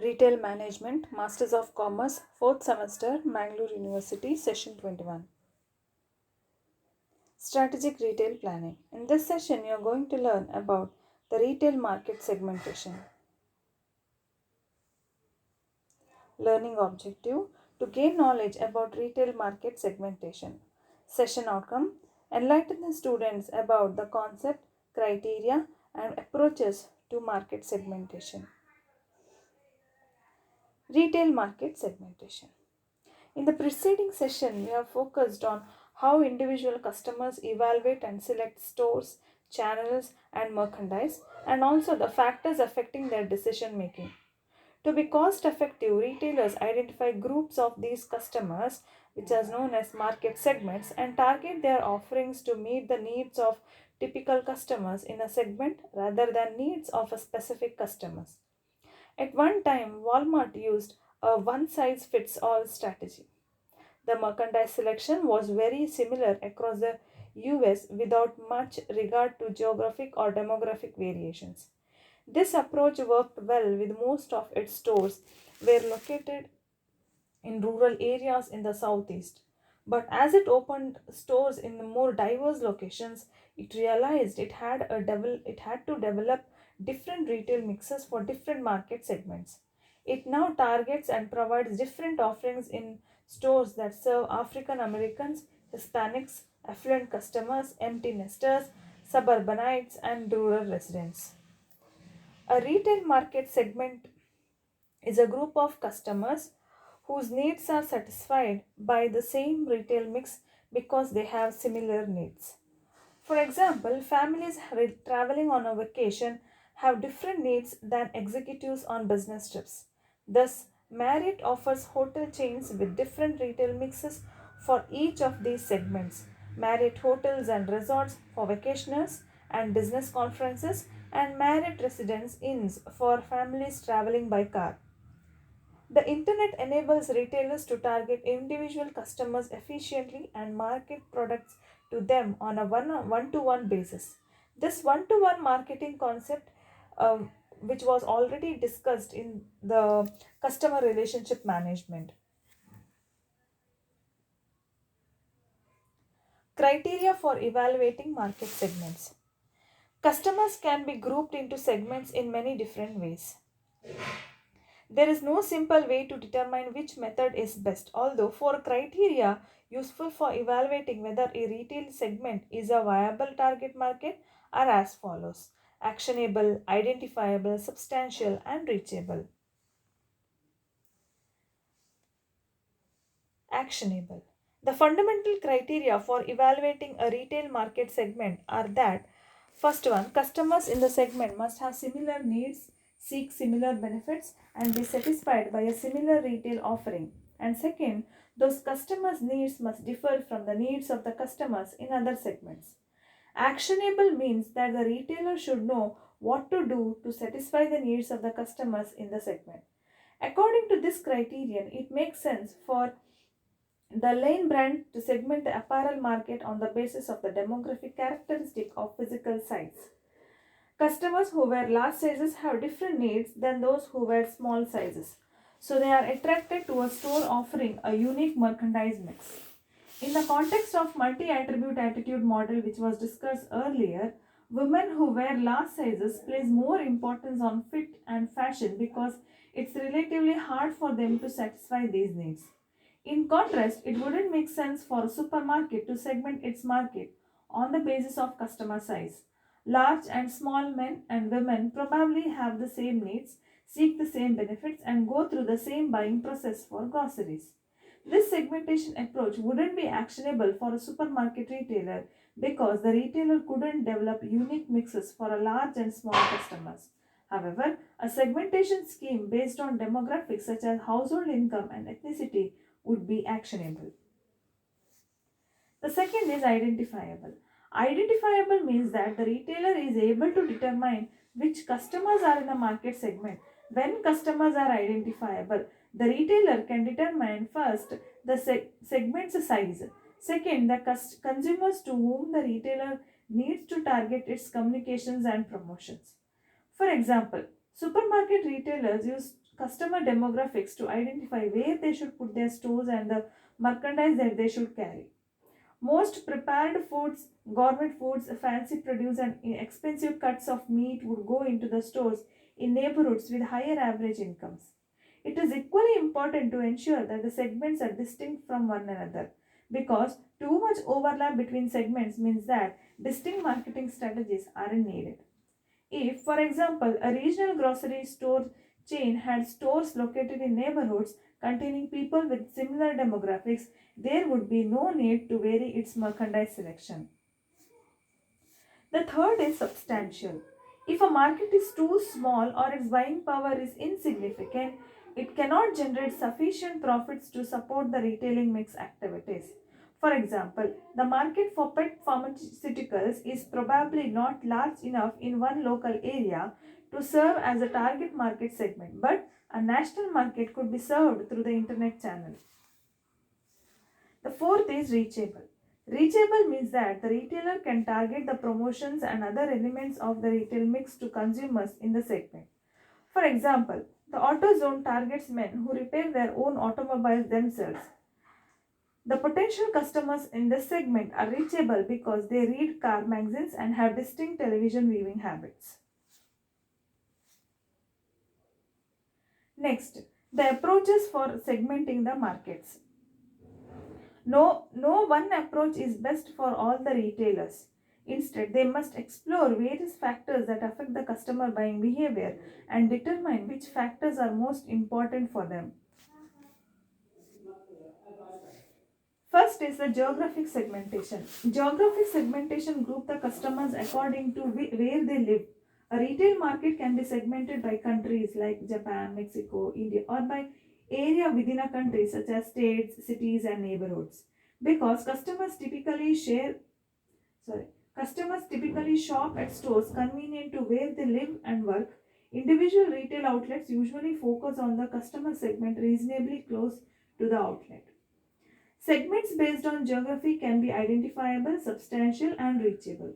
Retail Management, Masters of Commerce, 4th semester, Mangalore University, Session 21. Strategic Retail Planning. In this session, you are going to learn about the retail market segmentation. Learning objective to gain knowledge about retail market segmentation. Session outcome enlighten the students about the concept, criteria, and approaches to market segmentation. Retail market segmentation. In the preceding session, we have focused on how individual customers evaluate and select stores, channels, and merchandise, and also the factors affecting their decision making. To be cost effective, retailers identify groups of these customers, which are known as market segments, and target their offerings to meet the needs of typical customers in a segment rather than needs of a specific customers. At one time, Walmart used a one size fits all strategy. The merchandise selection was very similar across the US without much regard to geographic or demographic variations. This approach worked well with most of its stores were located in rural areas in the southeast. But as it opened stores in the more diverse locations, it realized it had to develop different retail mixes for different market segments. It now targets and provides different offerings in stores that serve African Americans, Hispanics, affluent customers, empty nesters, suburbanites, and rural residents. A retail market segment is a group of customers whose needs are satisfied by the same retail mix because they have similar needs. For example, families traveling on a vacation have different needs than executives on business trips. Thus, Marriott offers hotel chains with different retail mixes for each of these segments. Marriott Hotels and Resorts for vacationers and business conferences, and Marriott Residence Inns for families traveling by car. The internet enables retailers to target individual customers efficiently and market products to them on a one to one basis. This one to one marketing concept, which was already discussed in the customer relationship management. Criteria for evaluating market segments. Customers can be grouped into segments in many different ways. There is no simple way to determine which method is best, although four criteria useful for evaluating whether a retail segment is a viable target market are as follows: actionable, identifiable, substantial, and reachable. Actionable. The fundamental criteria for evaluating a retail market segment are that first one, customers in the segment must have similar needs, seek similar benefits, and be satisfied by a similar retail offering. And second, those customers' needs must differ from the needs of the customers in other segments. Actionable means that the retailer should know what to do to satisfy the needs of the customers in the segment. According to this criterion, it makes sense for the Lane brand to segment the apparel market on the basis of the demographic characteristic of physical size. Customers who wear large sizes have different needs than those who wear small sizes. So they are attracted to a store offering a unique merchandise mix. In the context of multi-attribute attitude model which was discussed earlier, women who wear large sizes place more importance on fit and fashion because it's relatively hard for them to satisfy these needs. In contrast, it wouldn't make sense for a supermarket to segment its market on the basis of customer size. Large and small men and women probably have the same needs, seek the same benefits, and go through the same buying process for groceries. This segmentation approach wouldn't be actionable for a supermarket retailer because the retailer couldn't develop unique mixes for a large and small customers. However, a segmentation scheme based on demographics such as household income and ethnicity would be actionable. The second is identifiable. Identifiable means that the retailer is able to determine which customers are in the market segment. When customers are identifiable, the retailer can determine first the segment's size, second, the consumers to whom the retailer needs to target its communications and promotions. For example, supermarket retailers use customer demographics to identify where they should put their stores and the merchandise that they should carry. Most prepared foods, gourmet foods, fancy produce, and expensive cuts of meat would go into the stores in neighborhoods with higher average incomes. It is equally important to ensure that the segments are distinct from one another because too much overlap between segments means that distinct marketing strategies aren't needed. If, for example, a regional grocery store chain had stores located in neighborhoods containing people with similar demographics, there would be no need to vary its merchandise selection. The third is substantial. If a market is too small or its buying power is insignificant, it cannot generate sufficient profits to support the retailing mix activities. For example, the market for pet pharmaceuticals is probably not large enough in one local area to serve as a target market segment, but a national market could be served through the internet channel. The fourth is reachable. Reachable means that the retailer can target the promotions and other elements of the retail mix to consumers in the segment. For example, the AutoZone targets men who repair their own automobiles themselves. The potential customers in this segment are reachable because they read car magazines and have distinct television viewing habits. Next, the approaches for segmenting the markets. No one approach is best for all the retailers. Instead, they must explore various factors that affect the customer buying behavior and determine which factors are most important for them. First is the geographic segmentation. Geographic segmentation groups the customers according to where they live. A retail market can be segmented by countries like Japan, Mexico, India, or by area within a country such as states, cities, and neighborhoods. Because sorry, customers typically shop at stores convenient to where they live and work. Individual retail outlets usually focus on the customer segment reasonably close to the outlet. Segments based on geography can be identifiable, substantial, and reachable.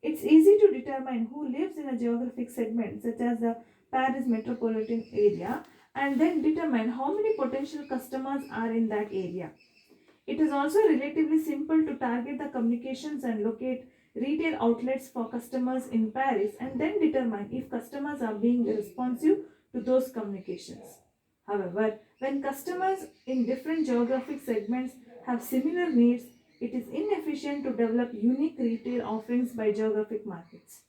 It's easy to determine who lives in a geographic segment, such as the Paris metropolitan area, and then determine how many potential customers are in that area. It is also relatively simple to target the communications and locate retail outlets for customers in Paris and then determine if customers are being responsive to those communications. However, when customers in different geographic segments have similar needs, it is inefficient to develop unique retail offerings by geographic markets.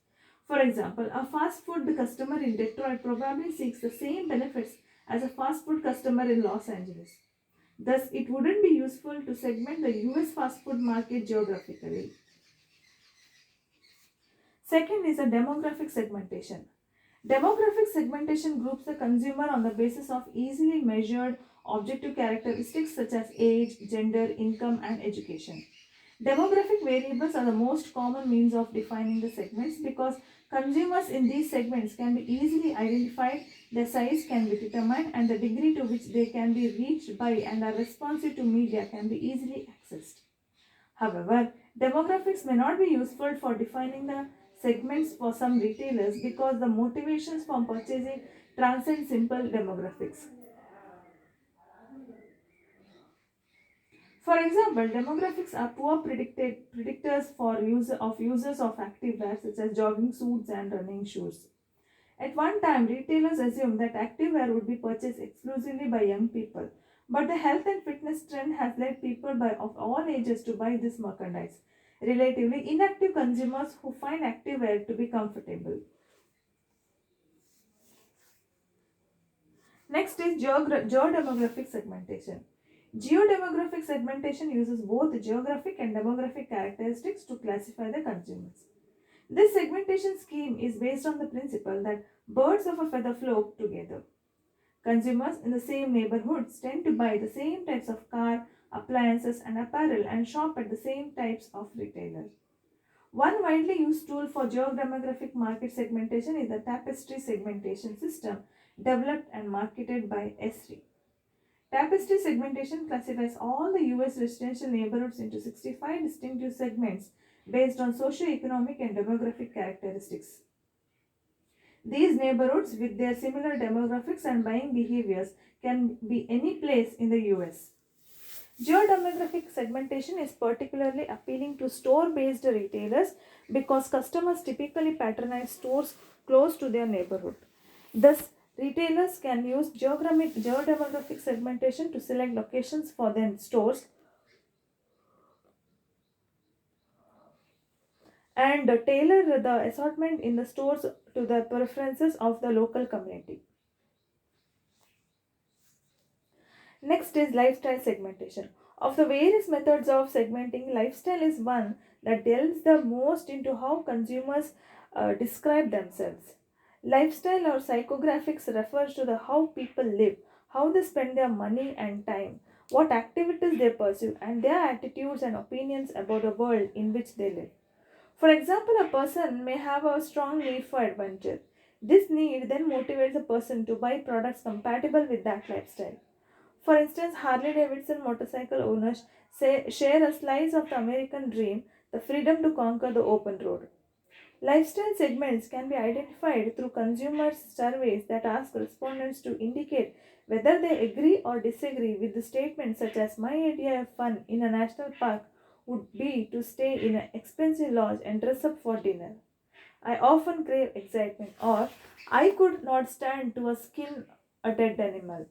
For example, a fast food customer in Detroit probably seeks the same benefits as a fast food customer in Los Angeles. Thus, it wouldn't be useful to segment the US fast food market geographically. Second is a demographic segmentation. Demographic segmentation groups the consumer on the basis of easily measured objective characteristics such as age, gender, income, and education. Demographic variables are the most common means of defining the segments because consumers in these segments can be easily identified, their size can be determined, and the degree to which they can be reached by and are responsive to media can be easily accessed. However, demographics may not be useful for defining the segments for some retailers because the motivations for purchasing transcend simple demographics. For example, demographics are poor predictors for users of active wear such as jogging suits and running shoes. At one time, retailers assumed that activewear would be purchased exclusively by young people, but the health and fitness trend has led people of all ages to buy this merchandise. Relatively inactive consumers who find activewear to be comfortable. Next is geodemographic segmentation. Geodemographic segmentation uses both geographic and demographic characteristics to classify the consumers. This segmentation scheme is based on the principle that birds of a feather flock together. Consumers in the same neighborhoods tend to buy the same types of car, appliances, and apparel and shop at the same types of retailers. One widely used tool for geodemographic market segmentation is the Tapestry segmentation system developed and marketed by Esri. Tapestry segmentation classifies all the US residential neighborhoods into 65 distinctive segments based on socio-economic and demographic characteristics. These neighborhoods, with their similar demographics and buying behaviors, can be any place in the US. Geodemographic segmentation is particularly appealing to store based retailers because customers typically patronize stores close to their neighborhood. Thus, retailers can use geodemographic segmentation to select locations for their stores and tailor the assortment in the stores to the preferences of the local community. Next is lifestyle segmentation. Of the various methods of segmenting, lifestyle is one that delves the most into how consumers describe themselves. Lifestyle or psychographics refers to the how people live, how they spend their money and time, what activities they pursue, and their attitudes and opinions about the world in which they live. For example, a person may have a strong need for adventure. This need then motivates a person to buy products compatible with that lifestyle. For instance, Harley Davidson motorcycle owners share a slice of the American dream, the freedom to conquer the open road. Lifestyle segments can be identified through consumer surveys that ask respondents to indicate whether they agree or disagree with the statements such as my idea of fun in a national park would be to stay in an expensive lodge and dress up for dinner. I often crave excitement, or I could not stand to skin a dead animal.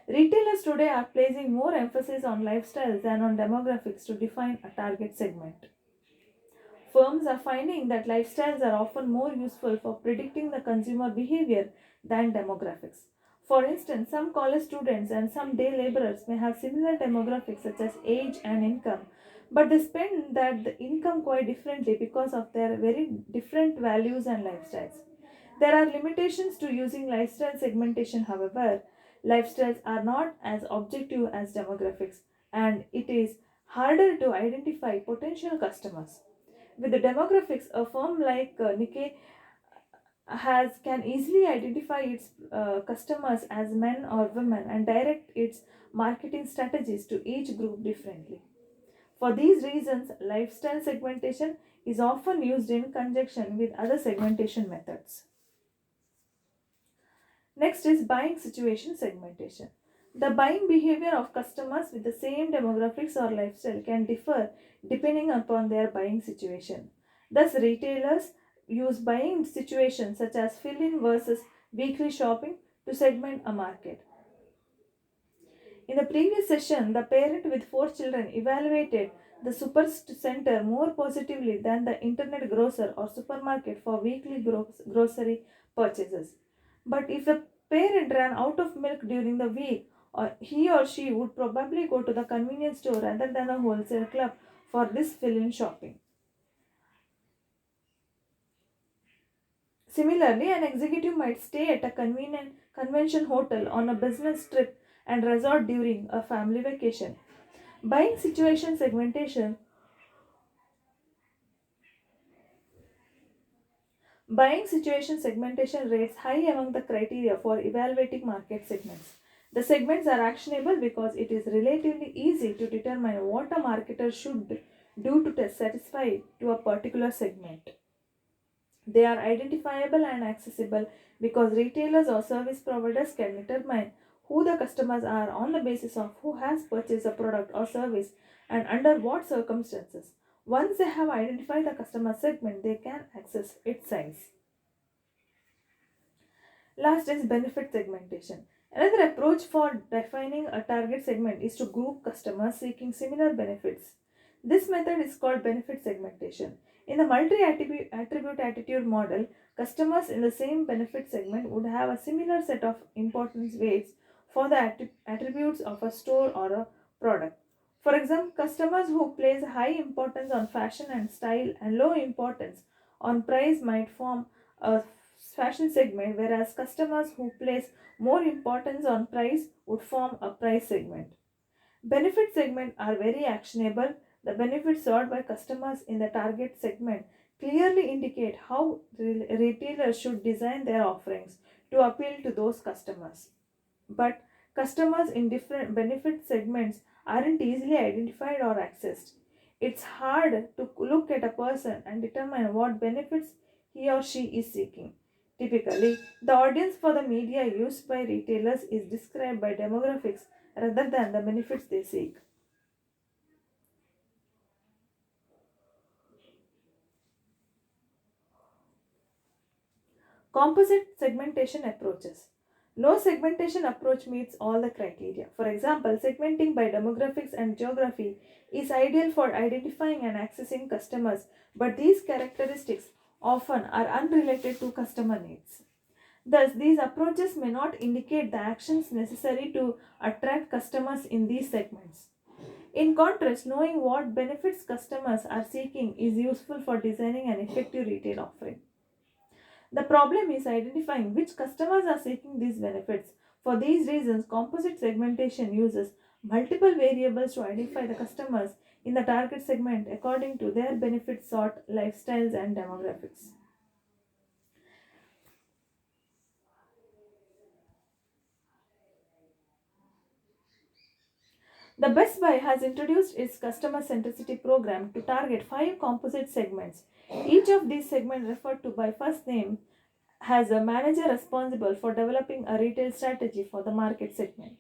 Retailers today are placing more emphasis on lifestyles than on demographics to define a target segment. Firms are finding that lifestyles are often more useful for predicting the consumer behavior than demographics. For instance, some college students and some day laborers may have similar demographics such as age and income, but they spend that the income quite differently because of their very different values and lifestyles. There are limitations to using lifestyle segmentation, however. Lifestyles are not as objective as demographics, and it is harder to identify potential customers. With the demographics, a firm like Nikkei has can easily identify its customers as men or women and direct its marketing strategies to each group differently. For these reasons, lifestyle segmentation is often used in conjunction with other segmentation methods. Next is buying situation segmentation. The buying behavior of customers with the same demographics or lifestyle can differ depending upon their buying situation. Thus, retailers use buying situations such as fill in versus weekly shopping to segment a market. In the previous session, the parent with four children evaluated the center more positively than the internet grocer or supermarket for weekly grocery purchases. But if the parent ran out of milk during the week, or he or she would probably go to the convenience store rather than a wholesale club for this fill in shopping. Similarly, an executive might stay at a convenient convention hotel on a business trip and resort during a family vacation. Buying situation segmentation Buying situation segmentation rates high among the criteria for evaluating market segments. The segments are actionable because it is relatively easy to determine what a marketer should do to satisfy to a particular segment. They are identifiable and accessible because retailers or service providers can determine who the customers are on the basis of who has purchased a product or service and under what circumstances. Once they have identified the customer segment, they can access its size. Last is benefit segmentation. Another approach for defining a target segment is to group customers seeking similar benefits. This method is called benefit segmentation. In the multi attribute attitude model, customers in the same benefit segment would have a similar set of importance weights for the attributes of a store or a product. For example, customers who place high importance on fashion and style and low importance on price might form a fashion segment, whereas customers who place more importance on price would form a price segment. Benefit segments are very actionable. The benefits sought by customers in the target segment clearly indicate how retailers should design their offerings to appeal to those customers. But customers in different benefit segments aren't easily identified or accessed. It's hard to look at a person and determine what benefits he or she is seeking. Typically, the audience for the media used by retailers is described by demographics rather than the benefits they seek. Composite segmentation approaches. No segmentation approach meets all the criteria. For example, segmenting by demographics and geography is ideal for identifying and accessing customers, but these characteristics often are unrelated to customer needs. Thus, these approaches may not indicate the actions necessary to attract customers in these segments. In contrast, knowing what benefits customers are seeking is useful for designing an effective retail offering. The problem is identifying which customers are seeking these benefits. For these reasons, composite segmentation uses multiple variables to identify the customers in the target segment according to their benefit sought, lifestyles, and demographics. The Best Buy has introduced its customer centricity program to target five composite segments. Each of these segments, referred to by first name, has a manager responsible for developing a retail strategy for the market segment.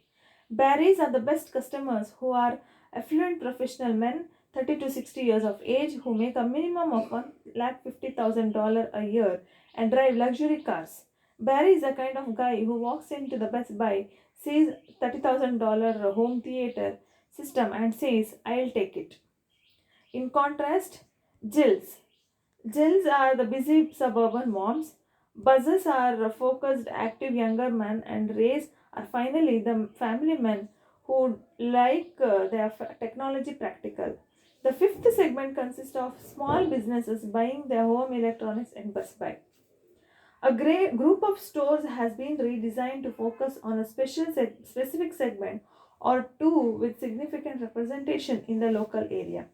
Barries are the best customers who are affluent professional men 30 to 60 years of age who make a minimum of $1,50,000 a year and drive luxury cars. Barry is the kind of guy who walks into the Best Buy, sees $30,000 home theater system and says, I'll take it. In contrast, Jills. Jills are the busy suburban moms. Buzzers are focused, active younger men, and Rays are finally the family men who like their technology practical. The fifth segment consists of small businesses buying their home electronics at Best Buy. A great group of stores has been redesigned to focus on a specific segment or two with significant representation in the local area.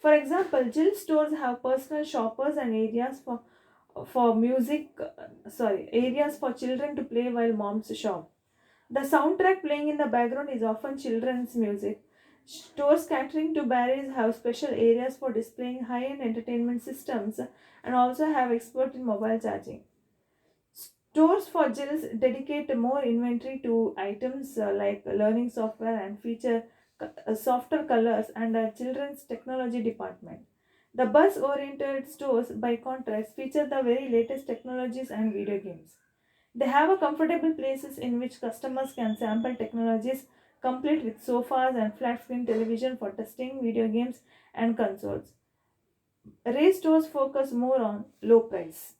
For example, Jill stores have personal shoppers and areas for children to play while moms shop. The soundtrack playing in the background is often children's music. Stores catering to Barry's have special areas for displaying high-end entertainment systems and also have expert in mobile charging. Stores for Jills dedicate more inventory to items like learning software and feature softer colors and a children's technology department. The bus oriented stores, by contrast, feature the very latest technologies and video games. They have a comfortable places in which customers can sample technologies complete with sofas and flat screen television for testing video games and consoles. Ray stores focus more on low price.